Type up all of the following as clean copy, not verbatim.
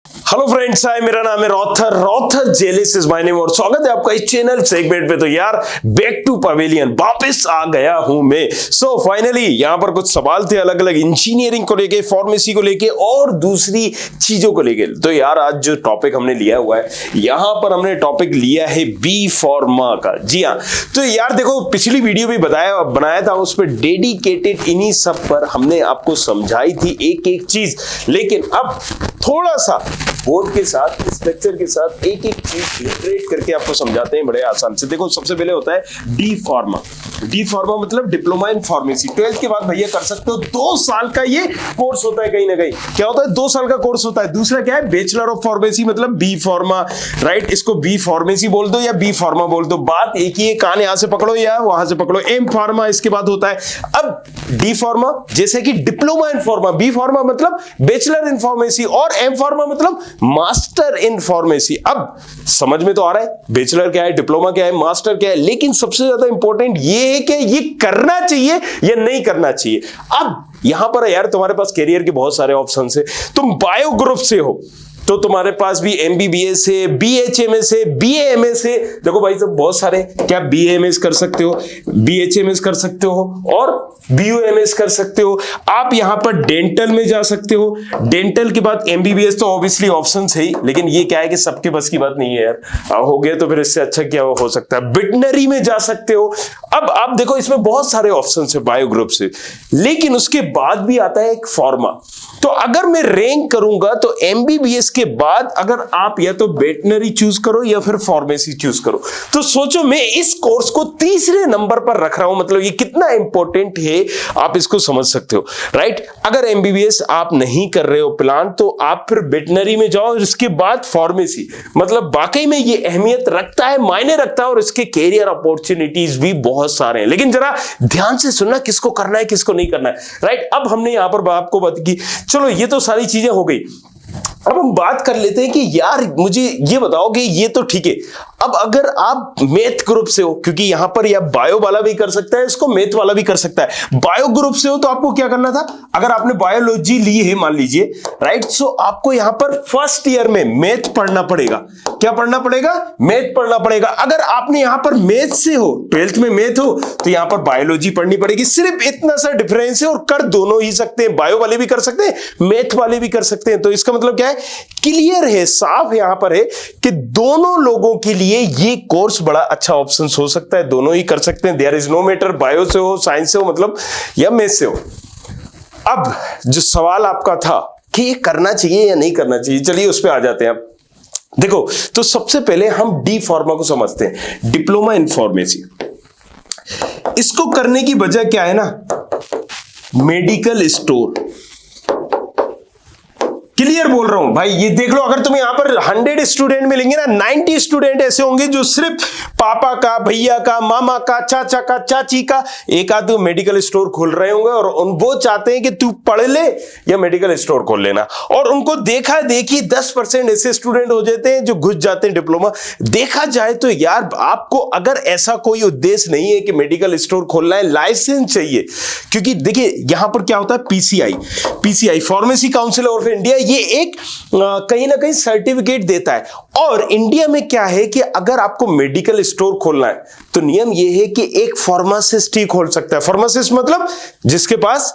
Hello friends, हाय, मेरा नाम है रॉथर जेलिस इज माय नेम और स्वागत है आपका इस चैनल सेगमेंट पे। तो यार बैक टू पवेलियन वापस आ गया हूं मैं। सो फाइनली यहां पर कुछ सवाल थे अलग अलग इंजीनियरिंग को लेके, फार्मेसी को लेके और दूसरी चीजों को लेके। तो यार आज जो टॉपिक हमने लिया हुआ है, यहां पर हमने टॉपिक लिया है बी फार्मा का। जी हाँ, तो यार देखो पिछली वीडियो भी बनाया था, उस पर डेडिकेटेड इन्हीं सब पर हमने आपको समझाई थी एक एक चीज। लेकिन अब थोड़ा सा बोर्ड के साथ, स्ट्रक्चर के साथ एक एक चीज इलस्ट्रेट करके आपको समझाते हैं बड़े आसान से। देखो सबसे पहले होता है डी फार्मा। डी फार्मा मतलब डिप्लोमा इन फार्मेसी। 12th के बाद भैया कर सकते हो, 2 साल का ये कोर्स होता है। कहीं ना कहीं क्या होता है, 2 साल का कोर्स होता है। दूसरा क्या है, बैचलर ऑफ फार्मेसी मतलब बी फार्मा, राइट। इसको बी फार्मेसी बोल दो या बी फार्मा बोल दो, बात एक ही है। कान यहां से पकड़ो या वहां से पकड़ो। एम फार्मा इसके बाद होता है। अब डी फार्मा जैसे कि diploma in pharma, B pharma मतलब बैचलर इन फार्मेसी और एम फार्मा मतलब मास्टर इन फार्मेसी। अब समझ में तो आ रहा है बैचलर क्या है, डिप्लोमा क्या है, मास्टर क्या है। लेकिन सबसे ज्यादा इंपॉर्टेंट ये है कि ये करना चाहिए या नहीं करना चाहिए। अब यहां पर यार तुम्हारे पास कैरियर के बहुत सारे ऑप्शन है। तुम बायो ग्रुप से हो तो तुम्हारे पास भी एमबीबीएस है, बीएचएमएस है, बीएएमएस है। देखो भाई सब बहुत सारे, क्या बीएएमएस कर सकते हो, बीएचएमएस कर सकते हो और बीयूएमएस कर सकते हो। आप यहां पर डेंटल में जा सकते हो। डेंटल के बाद एमबीबीएस तो ऑब्वियसली ऑप्शन है ही, लेकिन ये क्या है कि सबके बस की बात नहीं है यार। हो गया तो फिर इससे अच्छा क्या हो सकता है, वेटनरी में जा सकते हो। अब आप देखो इसमें बहुत सारे ऑप्शन है बायो ग्रुप से। लेकिन उसके बाद भी आता है एक फार्मा। तो अगर मैं रैंक करूंगा तो एमबीबीएस के बाद अगर आप या तो वेटनरी चूज करो या फिर फार्मेसी चूज करो। तो सोचो मैं इस कोर्स को तीसरे नंबर पर रख रहा हूं, मतलब ये कितना इंपॉर्टेंट है आप इसको समझ सकते हो, राइट। अगर एमबीबीएस आप नहीं कर रहे हो प्लान तो आप फिर वेटनरी में जाओ और इसके बाद फार्मेसी। मतलब वाकई में ये अहमियत रखता है, मायने रखता है और इसके कैरियर अपॉर्चुनिटीज भी बहुत सारे हैं। लेकिन जरा ध्यान से सुनना किसको करना है किसको नहीं करना है, राइट। अब हमने यहां पर आपको बात की, चलो ये तो सारी चीजें हो गई। अब हम बात कर लेते हैं कि यार मुझे ये बताओ कि ये तो ठीक है। अब अगर आप मैथ ग्रुप से हो, क्योंकि यहां पर या बायो वाला भी कर सकता है इसको, मैथ वाला भी कर सकता है। बायो ग्रुप से हो तो आपको क्या करना था, अगर आपने बायोलॉजी ली है मान लीजिए, राइट, सो आपको यहां पर फर्स्ट ईयर में मैथ पढ़ना पड़ेगा। क्या पढ़ना पड़ेगा, मैथ पढ़ना पड़ेगा। अगर आपने यहां पर मैथ से हो, 12th में मैथ हो, तो यहां पर बायोलॉजी पढ़नी पड़ेगी। सिर्फ इतना सा डिफरेंस है और कर दोनों ही सकते हैं, बायो वाले भी कर सकते हैं, मैथ वाले भी कर सकते हैं। तो इसका मतलब क्या है, क्लियर है, साफ यहां पर है कि दोनों लोगों के लिए ये कोर्स बड़ा अच्छा ऑप्शन हो सकता है। दोनों ही कर सकते हैं, there is no matter, bio से हो, साइंस से हो मतलब या मैथ से हो। अब जो सवाल आपका था कि ये करना चाहिए या नहीं करना चाहिए, चलिए उस पर आ जाते हैं। अब देखो तो सबसे पहले हम डी फार्मा को समझते हैं, डिप्लोमा इन फार्मेसी। इसको करने की वजह क्या है ना, मेडिकल स्टोर। क्लियर बोल रहा हूं भाई, ये देख लो, अगर तुम यहां पर 100 स्टूडेंट मिलेंगे ना, 90 स्टूडेंट ऐसे होंगे जो सिर्फ पापा का, भैया का, मामा का, चाचा का, चाची का एक आध मेडिकल स्टोर खोल रहे होंगे और वो चाहते हैं कि तू पढ़ ले या मेडिकल स्टोर खोल लेना। और उनको देखा देखी 10% ऐसे स्टूडेंट हो जाते हैं जो घुस जाते हैं डिप्लोमा। देखा जाए तो यार आपको अगर ऐसा कोई उद्देश्य नहीं है कि मेडिकल स्टोर खोलना है, लाइसेंस चाहिए। क्योंकि देखिए यहां पर क्या होता है, PCI pharmacy council of India, ये एक कहीं ना कहीं सर्टिफिकेट देता है। और इंडिया में क्या है कि अगर आपको मेडिकल स्टोर खोलना है तो नियम ये है कि एक फार्मासिस्ट ही खोल सकता है। फार्मासिस्ट मतलब जिसके पास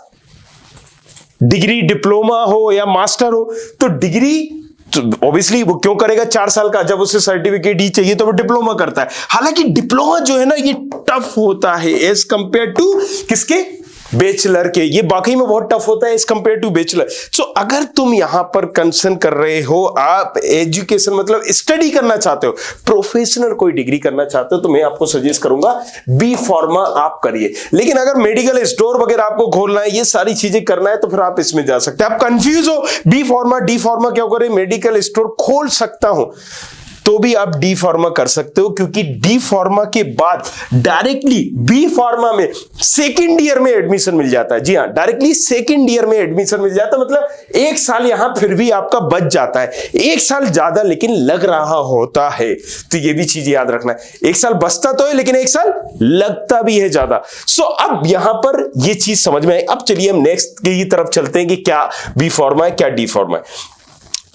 डिग्री, डिप्लोमा हो या मास्टर हो। तो डिग्री ऑब्वियसली वो क्यों करेगा 4 साल का, जब उसे सर्टिफिकेट ही चाहिए तो वो डिप्लोमा करता है। हालांकि डिप्लोमा जो है ना ये टफ होता है एज कंपेयर टू किसके, बैचलर के। ये बाकी में बहुत टफ होता है एज कंपेयर टू बैचलर। सो अगर तुम यहां पर कंसर्न कर रहे हो, आप एजुकेशन मतलब स्टडी करना चाहते हो, प्रोफेशनल कोई डिग्री करना चाहते हो, तो मैं आपको सजेस्ट करूंगा बी फार्मा आप करिए। लेकिन अगर मेडिकल स्टोर वगैरह आपको खोलना है, ये सारी चीजें करना है, तो फिर आप इसमें जा सकते हैं। आप कंफ्यूज हो बी फार्मा डी फार्मा क्यों करें, मेडिकल स्टोर खोल सकता हूं तो भी आप डी फार्मा कर सकते हो। क्योंकि डी फार्मा के बाद डायरेक्टली बी फार्मा में सेकेंड ईयर में एडमिशन मिल जाता है। जी हाँ, डायरेक्टली सेकेंड ईयर में एडमिशन मिल जाता है। मतलब 1 साल यहां फिर भी आपका बच जाता है। 1 साल ज्यादा लेकिन लग रहा होता है, तो ये भी चीज याद रखना है। 1 साल बचता तो है लेकिन 1 साल लगता भी है ज्यादा। सो अब यहां पर ये चीज समझ में आई। अब चलिए हम नेक्स्ट की तरफ चलते हैं कि क्या बी फार्मा है क्या डी फार्मा है।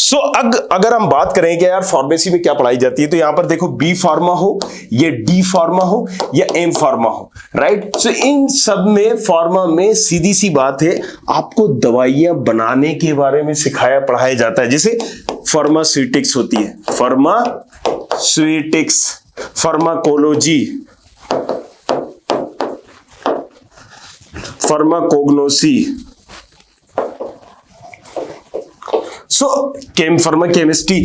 सो अगर हम बात करें कि यार फार्मेसी में क्या पढ़ाई जाती है, तो यहां पर देखो बी फार्मा हो या डी फार्मा हो या एम फार्मा हो, राइट। सो इन सब में फार्मा में सीधी सी बात है, आपको दवाइयां बनाने के बारे में सिखाया पढ़ाया जाता है। जैसे फार्मास्यूटिक्स होती है, pharmaceutics, pharmacology, pharmacognosy, pharma chemistry.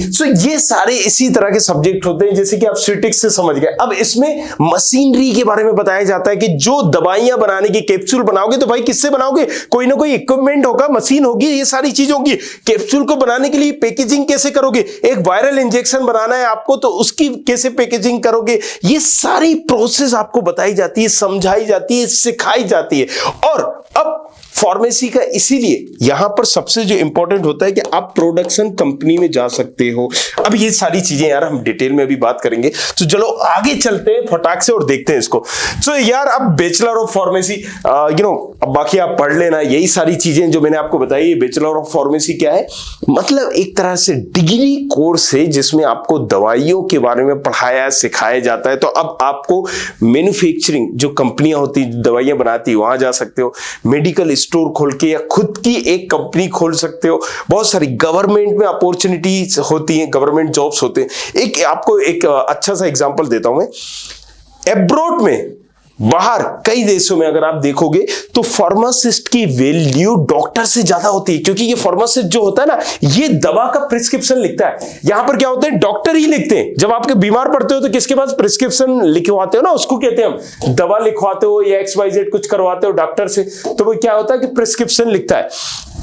ये सारे इसी तरह के सब्जेक्ट होते हैं, जैसे कि आप स्यूटिक्स से समझ गए। अब इसमें मशीनरी के बारे में बताया जाता है कि जो दवाइयां बनाने की, कैप्सूल बनाओगे तो भाई किससे बनाओगे, कोई ना कोई इक्विपमेंट होगा, मशीन होगी, ये सारी चीजें होंगी। कैप्सूल को बनाने के लिए पैकेजिंग कैसे करोगे, एक वायरल इंजेक्शन बनाना है आपको तो उसकी कैसे पैकेजिंग करोगे, ये सारी प्रोसेस आपको बताई जाती है, समझाई जाती है, सिखाई जाती है। और अब फार्मेसी का इसीलिए यहां पर सबसे जो इंपॉर्टेंट होता है कि आप प्रोडक्शन कंपनी में जा सकते हो। अब ये सारी चीजें यार हम डिटेल में भी बात करेंगे, तो चलो आगे चलते हैं फटाक से और देखते हैं इसको। तो यार अब बैचलर ऑफ फार्मेसी, अब बाकी आप पढ़ लेना, यही सारी चीजें जो मैंने आपको बताई। बैचलर ऑफ फार्मेसी क्या है, मतलब एक तरह से डिग्री कोर्स है जिसमें आपको दवाइयों के बारे में पढ़ाया सिखाया जाता है। तो अब आपको मैन्युफैक्चरिंग जो कंपनियां होती दवाइयां बनाती वहां जा सकते हो, मेडिकल स्टोर खोल के या खुद की एक कंपनी खोल सकते हो, बहुत सारी गवर्नमेंट में अपॉर्चुनिटीज होती हैं, गवर्नमेंट जॉब्स होते हैं। आपको एक अच्छा सा एग्जांपल देता हूं मैं। एब्रॉड में, बाहर कई देशों में अगर आप देखोगे तो फार्मासिस्ट की वैल्यू डॉक्टर से ज्यादा होती है, क्योंकि ये फार्मासिस्ट जो होता है ना, ये दवा का प्रिस्क्रिप्शन लिखता है। यहां पर क्या होता है, डॉक्टर ही लिखते हैं। जब आपके बीमार पड़ते हो तो किसके पास प्रिस्क्रिप्शन लिखवाते हो ना, उसको कहते हैं हम, दवा लिखवाते हो या XYZ कुछ करवाते हो डॉक्टर से, तो वो क्या होता है कि प्रिस्क्रिप्शन लिखता है।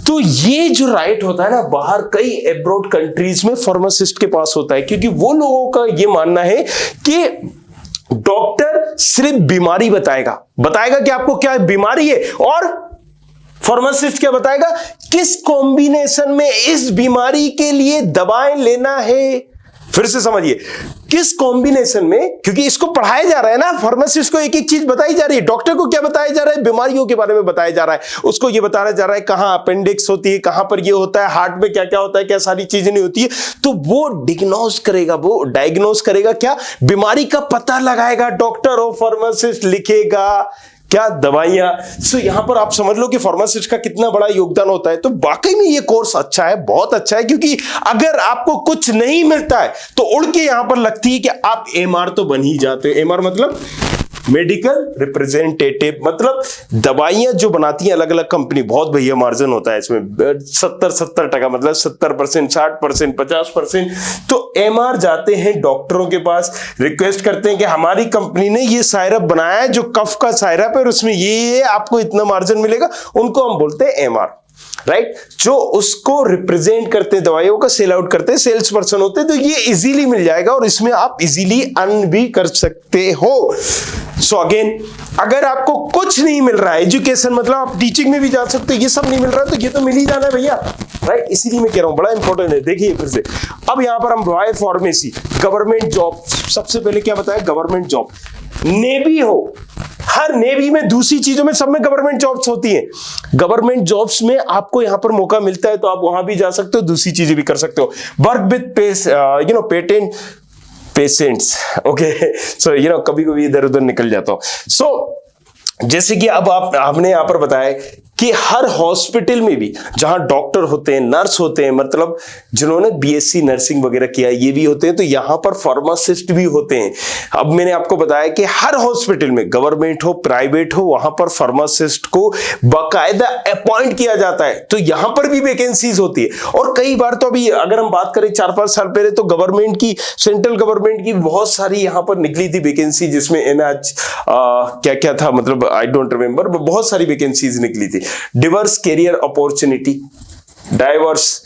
तो ये जो राइट होता है ना, बाहर कई एब्रॉड कंट्रीज में फार्मासिस्ट के पास होता है, क्योंकि वो लोगों का ये मानना है कि डॉक्टर सिर्फ बीमारी बताएगा कि आपको क्या बीमारी है, और फार्मासिस्ट क्या बताएगा, किस कॉम्बिनेशन में इस बीमारी के लिए दवाएं लेना है। फिर से समझिए, किस कॉम्बिनेशन में, क्योंकि इसको पढ़ाया जा रहा है ना, फार्मासिस्ट को एक एक चीज बताई जा रही है। डॉक्टर को क्या बताया जा रहा है, बीमारियों के बारे में बताया जा रहा है, उसको ये बताया जा रहा है कहां अपेंडिक्स होती है, कहां पर ये होता है, हार्ट में क्या क्या होता है, क्या सारी चीजें नहीं होती है। तो वो डायग्नोज करेगा क्या, बीमारी का पता लगाएगा, डॉक्टर और फार्मासिस्ट लिखेगा क्या, दवाइयां। सो यहां पर आप समझ लो कि फार्मासिस्ट का कितना बड़ा योगदान होता है। तो वाकई में ये कोर्स अच्छा है, बहुत अच्छा है, क्योंकि अगर आपको कुछ नहीं मिलता है तो उड़ के यहां पर लगती है कि आप MR तो बन ही जाते हो। MR मतलब मेडिकल रिप्रेजेंटेटिव, मतलब दवाइयां जो बनाती हैं अलग अलग कंपनी, बहुत भैया मार्जिन होता है इसमें, 70% मतलब 70%, 60%, 50%। तो MR जाते हैं डॉक्टरों के पास, रिक्वेस्ट करते हैं कि हमारी कंपनी ने ये सायरप बनाया है जो कफ का सायरप है, और उसमें ये आपको इतना मार्जिन मिलेगा। उनको हम बोलते हैं MR, राइट, जो उसको रिप्रेजेंट करते हैं, दवाइयों का सेल आउट करते हैं, सेल्स पर्सन होते हैं। तो ये इजीली मिल जाएगा और इसमें आप इजीली अर्न भी कर सकते हो। सो अगेन, अगर आपको कुछ नहीं मिल रहा है, एजुकेशन मतलब आप टीचिंग में भी जा सकते हो, ये सब नहीं मिल रहा है तो ये तो मिल ही जाना है भैया, राइट। इसीलिए मैं कह रहा हूं बड़ा इंपॉर्टेंट है। देखिए फिर से, अब यहां पर हम बाय फार्मेसी, गवर्नमेंट जॉब, सबसे पहले क्या बताया, गवर्नमेंट जॉब, नेवी हो, हर नेवी में, दूसरी चीजों में, सब में गवर्नमेंट जॉब्स होती हैं। गवर्नमेंट जॉब्स में आपको यहां पर मौका मिलता है तो आप वहां भी जा सकते हो, दूसरी चीजें भी कर सकते हो। Work with patent patients, okay. So कभी कभी इधर उधर निकल जाता हूं। सो जैसे कि अब हमने यहां पर बताया कि हर हॉस्पिटल में भी जहां डॉक्टर होते हैं, नर्स होते हैं, मतलब जिन्होंने BSc नर्सिंग वगैरह किया, ये भी होते हैं, तो यहां पर फार्मासिस्ट भी होते हैं। अब मैंने आपको बताया कि हर हॉस्पिटल में, गवर्नमेंट हो प्राइवेट हो, वहां पर फार्मासिस्ट को बाकायदा अपॉइंट किया जाता है। तो यहां पर भी वैकेंसीज होती है। और कई बार तो अभी अगर हम बात करें 4-5 साल पहले, तो गवर्नमेंट की, सेंट्रल गवर्नमेंट की बहुत सारी यहां पर निकली थी वैकेंसी, जिसमें क्या क्या था, मतलब आई डोंट रिमेंबर, बहुत सारी वैकेंसीज निकली थी। Diverse career opportunity, diverse.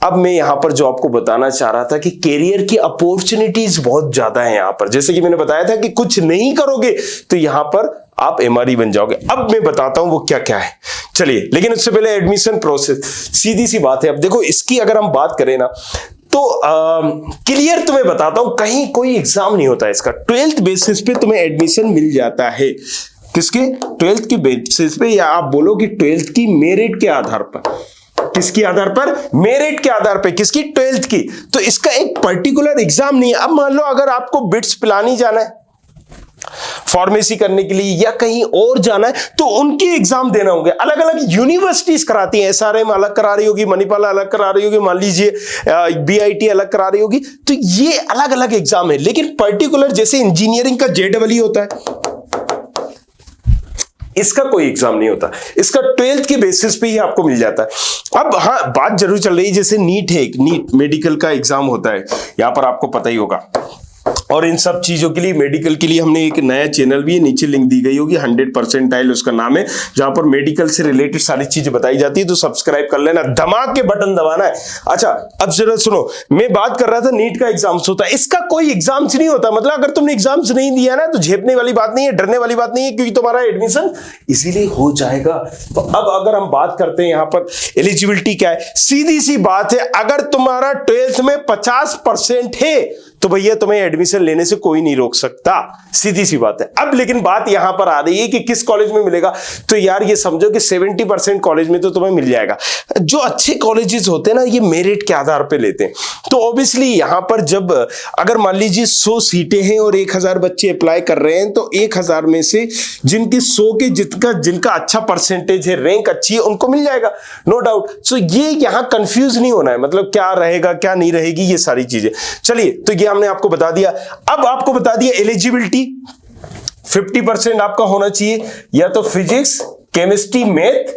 अब मैं यहां पर जो आपको बताना चाह रहा था कि कैरियर की अपॉर्चुनिटीज बहुत ज्यादा है यहां पर। जैसे कि मैंने बताया था कि कुछ नहीं करोगे तो यहां पर आप MRE बन जाओगे। अब मैं बताता हूं वो क्या क्या है, चलिए। लेकिन उससे पहले एडमिशन प्रोसेस, सीधी सी बात है। अब देखो, इसकी अगर हम बात करें ना, तो क्लियर तुम्हें बताता हूं, कहीं कोई एग्जाम नहीं होता है इसका। 12th बेसिस पे तुम्हें एडमिशन मिल जाता है। किसके? 12th की बेसिस पे, या आप बोलो कि 12th की मेरिट के आधार पर। किसके आधार पर? मेरिट के आधार पर। किसकी? 12th की। तो इसका एक पर्टिकुलर एग्जाम नहीं है। अब मान लो अगर आपको बिट्स पिलानी जाना है फार्मेसी करने के लिए या कहीं और जाना है तो उनके एग्जाम देना होंगे। अलग अलग यूनिवर्सिटीज कराती हैं, एसआरएम अलग करा रही होगी, मणिपाल अलग करा रही होगी, मान लीजिए बीआईटी अलग करा रही होगी। तो ये अलग अलग एग्जाम है, लेकिन पर्टिकुलर जैसे इंजीनियरिंग का जेडब्ल्यू होता है, इसका कोई एग्जाम नहीं होता, इसका 12th के बेसिस पे ही आपको मिल जाता है। अब हाँ, बात जरूर चल रही है, जैसे नीट है, नीट मेडिकल का एग्जाम होता है, यहां पर आपको पता ही होगा। और इन सब चीजों के लिए, मेडिकल के लिए हमने एक नया चैनल भी है, नीचे लिंक दी गई होगी, 100% उसका नाम है, जहां पर मेडिकल से रिलेटेड सारी चीजें बताई जाती है। तो सब्सक्राइब कर लेना, धमाक के बटन दबाना है। अच्छा, अब जरा सुनो, मैं बात कर रहा था नीट का एग्जाम्स होता है, इसका कोई एग्जाम्स नहीं होता। मतलब अगर तुमने एग्जाम्स नहीं दिया ना तो झेपने वाली बात नहीं है, डरने वाली बात नहीं है, क्योंकि तुम्हारा एडमिशन इजीली हो जाएगा। तो अब अगर हम बात करते हैं यहां पर एलिजिबिलिटी क्या है, सीधी सी बात है, अगर तुम्हारा 12th में 50% है तो भैया तुम्हें एडमिशन लेने से कोई नहीं रोक सकता, सीधी सी बात है। अब लेकिन बात यहां पर आ रही है कि किस कॉलेज में मिलेगा। तो यार ये समझो कि 70% कॉलेज में तो तुम्हें मिल जाएगा। जो अच्छे कॉलेजेस होते हैं ना, ये मेरिट के आधार पे लेते हैं। तो ऑब्वियसली यहां पर जब अगर मान लीजिए 100 सीटें हैं और 1000 बच्चे अप्लाई कर रहे हैं, तो 1000 में से जिनकी 100 के जिनका अच्छा परसेंटेज है, रैंक अच्छी है, उनको मिल जाएगा, नो डाउट। सो ये यहां कंफ्यूज नहीं होना है, मतलब क्या रहेगा क्या नहीं रहेगी, ये सारी चीजें। चलिए, तो ये हमने आपको बता दिया। अब आपको बता दिया एलिजिबिलिटी 50% आपका होना चाहिए, या तो फिजिक्स केमिस्ट्री मैथ,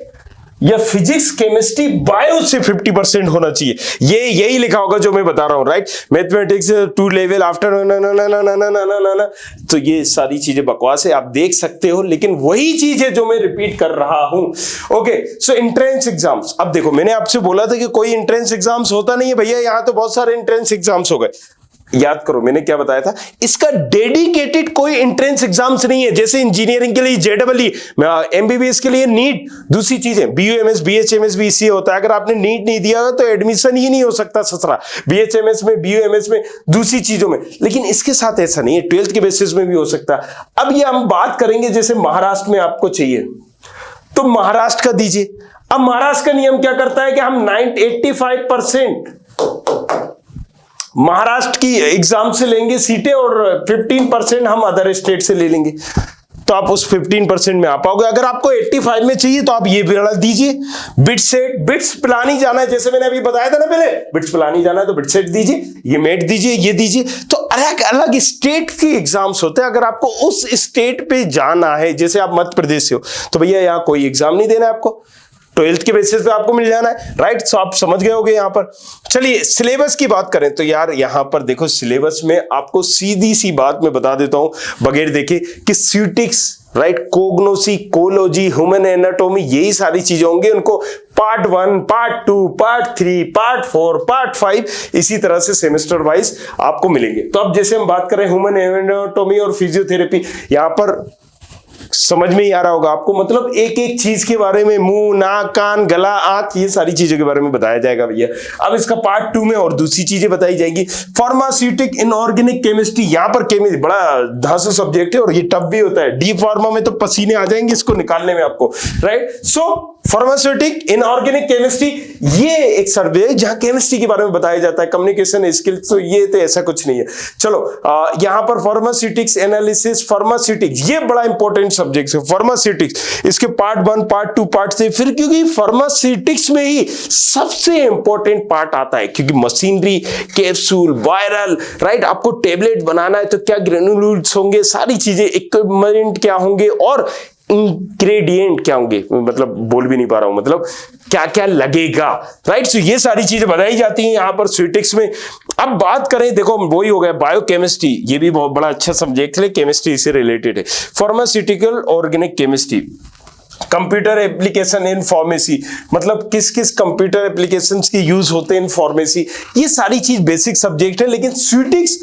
या फिजिक्स केमिस्ट्री बायो से 50% होना चाहिए। ये यही लिखा होगा जो मैं बता रहा हूं, राइट। मैथमेटिक्स 2 लेवल आफ्टर ना। तो ये सारी चीजें बकवास है, आप देख सकते हो, लेकिन वही चीज है जो मैं रिपीट कर रहा हूं। ओके, सो एंट्रेंस एग्जाम्स। अब देखो, मैंने आपसे बोला था कि कोई एंट्रेंस एग्जाम्स होता नहीं है भैया, यहां तो बहुत सारे एंट्रेंस एग्जाम्स हो गए। याद करो मैंने क्या बताया था, इसका डेडिकेटेड कोई एंट्रेंस एग्जाम्स नहीं है। जैसे इंजीनियरिंग के लिए जेडब्ल्यू, एमबीबीएस के लिए नीट, दूसरी चीजें बीयूएमएस बीएचएमएस भी इसी होता है। अगर आपने नीट नहीं दिया तो एडमिशन ही नहीं हो सकता ससरा, बीएचएमएस में, बीयूएमएस में, दूसरी चीजों में। लेकिन इसके साथ ऐसा नहीं है, 12th के बेसिस में भी हो सकता है। अब ये हम बात करेंगे, जैसे महाराष्ट्र में आपको चाहिए तो महाराष्ट्र का दीजिए। अब महाराष्ट्र का नियम क्या करता है कि हम 85% महाराष्ट्र की एग्जाम से लेंगे सीटें और 15% हम अदर स्टेट से ले लेंगे, तो आप उस 15% में आ पाओगे। अगर आपको 85 में चाहिए तो आप ये भी दीजिए, बिटसेट, बिट्स पिलानी जाना है, जैसे मैंने अभी बताया था ना पहले, बिट्स पिलानी जाना है तो बिटसेट दीजिए, ये मेट दीजिए, ये दीजिए। तो अलग अलग स्टेट की एग्जाम्स होते हैं। अगर आपको उस स्टेट पे जाना है, जैसे आप मध्य प्रदेश से हो, तो भैया यहाँ कोई एग्जाम नहीं देना है आपको, 12th के बेसिस पे आपको मिल जाना है, राइट। सो आप समझ गए होगे यहां पर। चलिए, सिलेबस की बात करें तो यार यहां पर देखो, सिलेबस में आपको सीधी सी बात मैं बता देता हूं बगैर देखे कि स्यूटिक्स, राइट, कोग्नोसी, कोलॉजी, ह्यूमन एनाटॉमी, यही सारी चीजें होंगी। उनको part 1, part 2, part 3, part 4, part 5, इसी तरह से सेमेस्टर वाइज आपको मिलेंगे। तो अब जैसे हम बात करें ह्यूमन एनाटॉमी और फिजियोथेरेपी, यहां पर समझ में ही आ रहा होगा आपको, मतलब एक एक चीज के बारे में, मुंह, नाक, कान, गला, आंख, ये सारी चीजों के बारे में बताया जाएगा भैया। अब इसका पार्ट 2 में और दूसरी चीजें बताई जाएंगी। फार्मास्यूटिक, इनऑर्गेनिक केमिस्ट्री, यहां पर केमिस्ट्री बड़ा धांसू सब्जेक्ट है और ये टफ भी होता है। डी फार्मा में तो पसीने आ जाएंगे इसको निकालने में आपको, राइट। सो फार्मास्यूटिक, इनऑर्गेनिक केमिस्ट्री, ये एक सर्वे है जहां केमिस्ट्री के बारे में बताया जाता है, कम्युनिकेशन स्किल्स। तो ये तो ऐसा कुछ नहीं है। चलो, यहां पर फार्मास्यूटिक्स एनालिसिस, फार्मास्यूटिक्स, ये बड़ा इंपॉर्टेंट सब्जेक्ट है फार्मास्यूटिक्स। इसके पार्ट 1, पार्ट 2, पार्ट 3, फिर क्योंकि फार्मास्यूटिक्स में ही सबसे इंपॉर्टेंट पार्ट आता है, क्योंकि मशीनरी, कैप्सूल, वायरल, राइट, आपको टेबलेट बनाना है तो क्या ग्रेनुल्स होंगे, सारी चीजें, इक्विपमेंट क्या होंगे और इंग्रेडिएंट क्या होंगे, मतलब बोल भी नहीं पा रहा हूं, मतलब क्या क्या लगेगा, राइट। सो ये सारी चीजें बताई जाती हैं यहां पर स्यूटिक्स में। अब बात करें, देखो वही हो गया बायोकेमिस्ट्री, ये भी बहुत बड़ा अच्छा सब्जेक्ट है, केमिस्ट्री से रिलेटेड है। Pharmaceutical, organic chemistry, computer application in pharmacy, मतलब किस किस कंप्यूटर एप्लीकेशंस के यूज होते हैं इन फार्मेसी, ये सारी चीज बेसिक सब्जेक्ट है। लेकिन स्यूटिक्स,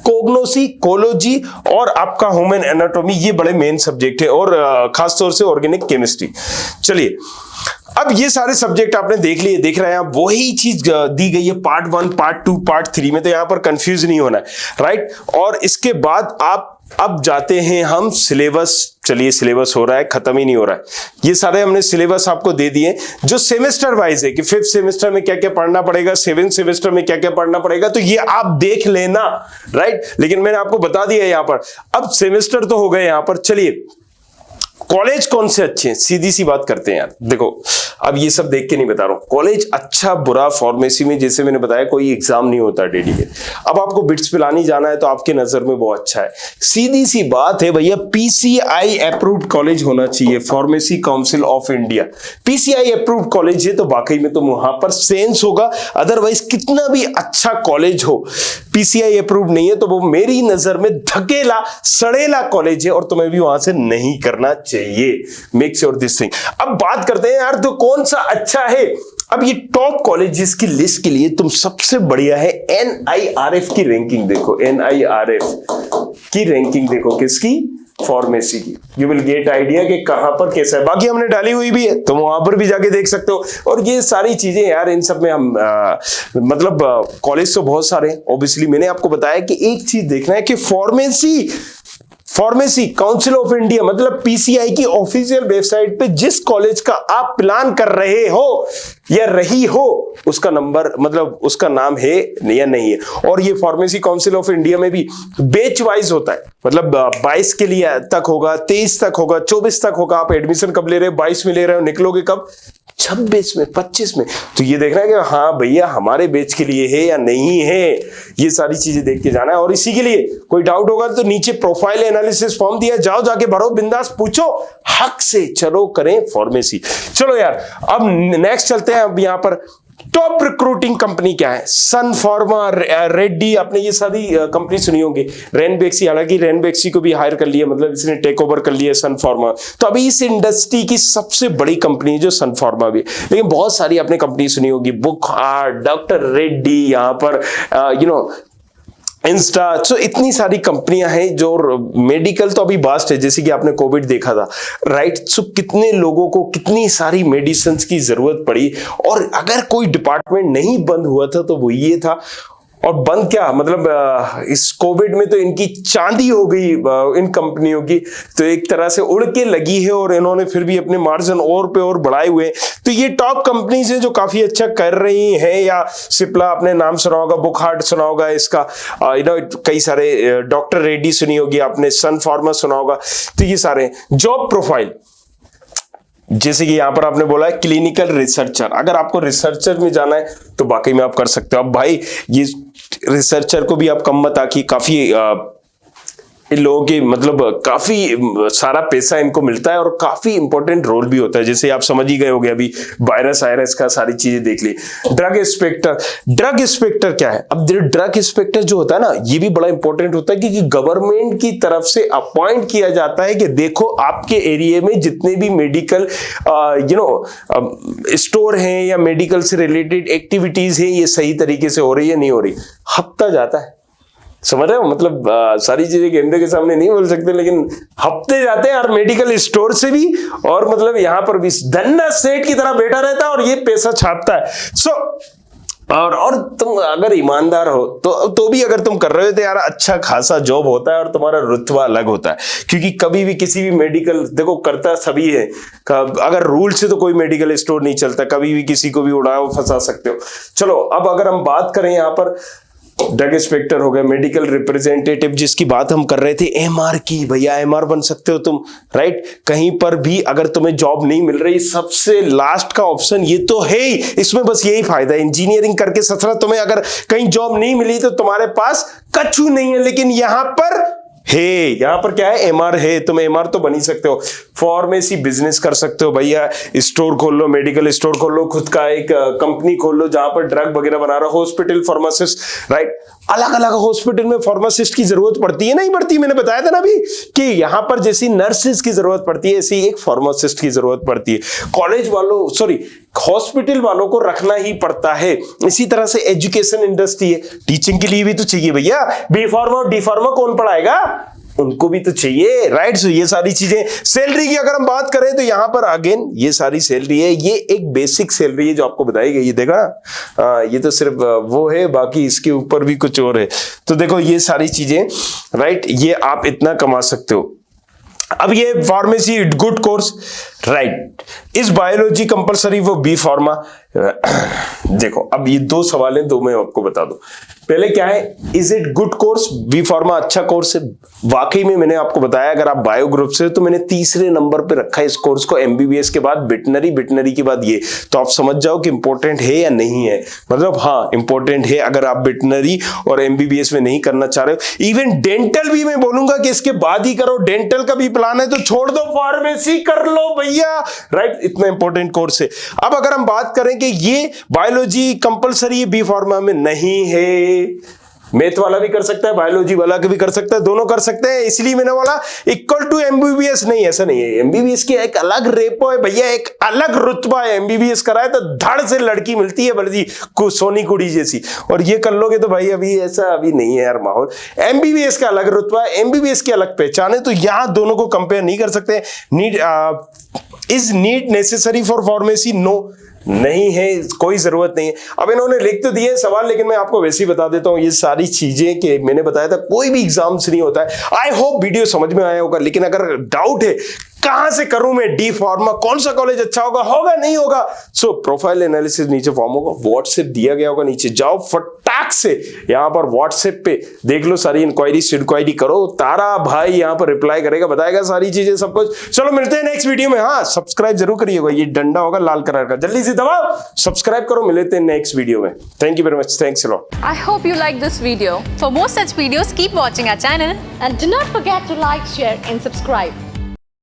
कोग्नोसी, कोलॉजी और आपका ह्यूमन एनाटॉमी, ये बड़े मेन सब्जेक्ट है, और खासतौर से ऑर्गेनिक केमिस्ट्री। चलिए, अब ये सारे सब्जेक्ट आपने देख लिए, देख रहे हैं आप, वही चीज दी गई है पार्ट 1, पार्ट 2, पार्ट 3 में, तो यहां पर कंफ्यूज नहीं होना है, राइट। और इसके बाद आप अब जाते हैं हम सिलेबस। चलिए, सिलेबस हो रहा है, खत्म ही नहीं हो रहा है। ये सारे हमने सिलेबस आपको दे दिए जो सेमेस्टर वाइज है कि 5th सेमेस्टर में क्या क्या पढ़ना पड़ेगा, 7th सेमेस्टर में क्या क्या पढ़ना पड़ेगा, तो ये आप देख लेना, राइट। लेकिन मैंने आपको बता दिया यहां पर। अब सेमेस्टर तो हो गए यहां पर। चलिए, कॉलेज कौन से अच्छे हैं, सीधी सी बात करते हैं यार। देखो, अब ये सब देख के नहीं बता रहा हूं कॉलेज अच्छा बुरा। फार्मेसी में जैसे मैंने बताया कोई एग्जाम नहीं होता डेडिकेट। अब आपको बिट्स पिलानी जाना है तो आपके नजर में वो अच्छा है। सीधी सी बात है भैया, पीसीआई अप्रूव्ड कॉलेज होना चाहिए, pharmacy council of India. PCI approved college है तो वाकई में तुम वहां पर सेंस होगा। अदरवाइज कितना भी अच्छा कॉलेज हो, पीसीआई अप्रूव्ड नहीं है तो वो मेरी नजर में धकेला सड़ेला कॉलेज है और तुम्हें भी वहां से नहीं करना चाहिए। Make sure this thing. अब बात करते हैं यार तो कौन सा अच्छा है। अब ये टॉप कॉलेजेस की लिस्ट के लिए तुम सबसे बढ़िया है एनआईआरएफ की रैंकिंग देखो। एनआईआरएफ की रैंकिंग देखो, किसकी? फार्मेसी की। यू विल गेट आइडिया कि कहां पर कैसा है। बाकी हमने डाली हुई भी है, तुम वहां पर भी जाके देख सकते हो। और ये सारी चीजें यार, इन सब में हम मतलब कॉलेज तो बहुत सारे हैं। ऑब्वियसली मैंने आपको बताया कि एक चीज देखना है कि फार्मेसी काउंसिल ऑफ इंडिया मतलब पीसीआई की ऑफिशियल वेबसाइट पे जिस कॉलेज का आप प्लान कर रहे हो या रही हो, उसका नंबर मतलब उसका नाम है या नहीं है। और ये फार्मेसी काउंसिल ऑफ इंडिया में भी बैच वाइज होता है, मतलब 22 के लिए तक होगा, 23 तक होगा, 24 तक होगा। आप एडमिशन कब ले रहे हो? 22 में ले रहे हो, निकलोगे कब? 26 में, 25 में। तो ये देखना है कि हाँ भैया हमारे बैच के लिए है या नहीं है, ये सारी चीजें देख के जाना है। और इसी के लिए कोई डाउट होगा तो नीचे प्रोफाइल एनालिसिस फॉर्म दिया, जाओ जाके भरो, बिंदास पूछो, हक से चलो करें फार्मेसी। चलो यार, अब नेक्स्ट चलते हैं। अब यहां पर टॉप रिक्रूटिंग कंपनी क्या है? सन फार्मा, रेड्डी, आपने ये सारी कंपनी सुनी होंगी। रेनबेक्सी, हालांकि रेनबेक्सी को भी हायर कर लिया, मतलब इसने टेक ओवर कर लिया सन फार्मा। तो अभी इस इंडस्ट्री की सबसे बड़ी कंपनी जो सन फार्मा भी, लेकिन बहुत सारी आपने कंपनी सुनी होगी, बुकहार्ट, डॉक्टर रेड्डी, यहाँ पर इंस्टा। सो इतनी सारी कंपनियां हैं जो मेडिकल तो अभी बास्ट है, जैसे कि आपने कोविड देखा था, राइट। सो कितने लोगों को कितनी सारी मेडिसिन की जरूरत पड़ी, और अगर कोई डिपार्टमेंट नहीं बंद हुआ था तो वो ये था। और बंद क्या, मतलब इस कोविड में तो इनकी चांदी हो गई इन कंपनियों की, तो एक तरह से उड़ के लगी है और इन्होंने फिर भी अपने मार्जिन और पे और बढ़ाए हुए हैं। तो ये टॉप कंपनीज है जो काफी अच्छा कर रही हैं। या सिप्ला आपने नाम सुना होगा, बुकहार्ट सुना होगा इसका, कई सारे, डॉक्टर रेड्डी सुनी होगी आपने, सन फार्मा सुना होगा। तो ये सारे जॉब प्रोफाइल, जैसे कि यहां पर आपने बोला है क्लिनिकल रिसर्चर, अगर आपको रिसर्चर में जाना है तो बाकी में आप कर सकते हो। अब भाई ये रिसर्चर को भी आप कम मत आकी, काफी इन लोगों के मतलब काफी सारा पैसा इनको मिलता है और काफी इंपॉर्टेंट रोल भी होता है, जैसे आप समझ ही गए होंगे अभी वायरस का सारी चीजें देख ली। ड्रग इंस्पेक्टर क्या है? अब ड्रग इंस्पेक्टर जो होता है ना, ये भी बड़ा इंपॉर्टेंट होता है क्योंकि गवर्नमेंट की तरफ से अपॉइंट किया जाता है कि देखो आपके एरिया में जितने भी मेडिकल स्टोर हैं या मेडिकल से रिलेटेड एक्टिविटीज हैं, ये सही तरीके से हो रही है नहीं हो रही। हफ्ता जाता है, समझ रहे हो? मतलब सारी चीजें कैमरे के सामने नहीं बोल सकते, लेकिन हफ्ते जाते हैं यार मेडिकल स्टोर से भी, और मतलब यहां पर भी धन्ना सेठ की तरह बैठा रहता है और ये पैसा छापता है। सो और तुम अगर ईमानदार हो तो भी अगर तुम कर रहे हो तो यार अच्छा खासा जॉब होता है और तुम्हारा रुतबा अलग होता है। क्योंकि कभी भी किसी भी मेडिकल, देखो करता सभी है, अगर रूल से तो कोई मेडिकल स्टोर नहीं चलता, कभी भी किसी को भी उड़ाओ फंसा सकते हो। चलो अब अगर हम बात करें यहाँ पर ड्रग इंस्पेक्टर हो गया, मेडिकल रिप्रेजेंटेटिव जिसकी बात हम कर रहे थे, एमआर की, भैया एमआर बन सकते हो तुम, राइट। कहीं पर भी अगर तुम्हें जॉब नहीं मिल रही, सबसे लास्ट का ऑप्शन ये तो है ही, इसमें बस यही फायदा है। इंजीनियरिंग करके ससरा तुम्हें अगर कहीं जॉब नहीं मिली तो तुम्हारे पास कछु नहीं है, लेकिन यहां पर है, यहां पर क्या है? एमआर है, तुम एमआर तो बन ही सकते हो। फार्मेसी बिजनेस कर सकते हो भैया, स्टोर खोल लो, मेडिकल स्टोर खोल लो, खुद का एक कंपनी खोल लो जहां पर ड्रग वगैरह बना रहा हो। Hospital pharmacist, right. अलग अलग हॉस्पिटल में फार्मासिस्ट की जरूरत पड़ती है, नहीं पड़ती? मैंने बताया था ना अभी कि यहां पर जैसी नर्सेज की जरूरत पड़ती है, ऐसी एक फार्मासिस्ट की जरूरत पड़ती है। कॉलेज वालों, सॉरी, हॉस्पिटल वालों को रखना ही पड़ता है। इसी तरह से एजुकेशन इंडस्ट्री है, टीचिंग के लिए भी तो चाहिए भैया। बी फार्मा और डी फार्मा कौन पढ़ाएगा? उनको भी तो चाहिए, राइट। सो ये सारी चीजें, सैलरी की अगर हम बात करें तो यहाँ पर अगेन ये सारी सैलरी है, ये एक बेसिक सैलरी है जो आपको बताई गई है, देखा ना, ये तो सिर्फ वो है, बाकी इसके ऊपर भी कुछ और है। तो देखो ये सारी चीजें, राइट, ये आप इतना कमा सकते हो। अब ये pharmacy good course, right, is biology compulsory वो बी फार्मा। देखो अब ये दो सवाल हैं, दो मैं आपको बता दूं। पहले क्या है, is it good course, B pharma अच्छा कोर्स है। वाकई में मैंने आपको बताया अगर आप बायो ग्रुप से, तो मैंने तीसरे नंबर पे रखा है इस कोर्स को, एमबीबीएस के बाद वेटनरी, वेटनरी के बाद ये। तो आप समझ जाओ कि इंपॉर्टेंट है या नहीं है, मतलब हाँ इंपॉर्टेंट है अगर आप वेटनरी और एमबीबीएस में नहीं करना चाह रहे हो। इवन डेंटल भी मैं बोलूंगा कि इसके बाद ही करो, डेंटल का भी प्लान है तो छोड़ दो, फार्मेसी कर लो भैया, राइट, इतना इंपॉर्टेंट कोर्स है। अब अगर हम बात करें कि ये बायोलॉजी कंपलसरी बी फार्मा में नहीं है, मैथ वाला भी कर सकता है, बायोलॉजी वाला भी कर सकता है, दोनों कर सकते हैं, इसलिए मैंने बोला इक्वल टू एमबीबीएस नहीं, ऐसा नहीं है। एमबीबीएस की एक अलग रेपो है भैया, एक अलग रुतबा है। एमबीबीएस कराए तो धड़ से लड़की मिलती है बल्कि सोनी कुड़ी जैसी, और ये कर लोगे तो भाई अभी ऐसा अभी नहीं है यार माहौल। एमबीबीएस का अलग रुतबा है, एमबीबीएस की अलग पहचान है, तो यहां दोनों को कंपेयर नहीं कर सकते। Is NEET necessary for pharmacy, no, नहीं है, कोई जरूरत नहीं है। अब इन्होंने लिख तो दिए सवाल, लेकिन मैं आपको वैसे ही बता देता हूं ये सारी चीजें कि मैंने बताया था कोई भी एग्जाम से नहीं होता है। आई होप वीडियो समझ में आया होगा, लेकिन अगर डाउट है कहां से करूं मैं डी फार्मा, कौन सा कॉलेज अच्छा होगा नहीं होगा, सो प्रोफाइल एनालिसिस नीचे फॉर्म होगा, व्हाट्सएप दिया गया होगा नीचे, जाओ फटाक से यहां पर व्हाट्सएप पे देख लो, सारी इंक्वायरी करो, तारा भाई यहां पर रिप्लाई करेगा, बताएगा सारी चीजें सब कुछ। चलो मिलते हैं नेक्स्ट वीडियो में। हाँ सब्सक्राइब जरूर करिएगा, ये डंडा होगा लाल कलर का, जल्दी से दबाओ, सब्सक्राइब करो। मिलते हैं नेक्स्ट वीडियो में। Thank you very much, thanks a lot. I hope you like this video. For more such videos, keep watching our channel. And do not forget to like, share and subscribe.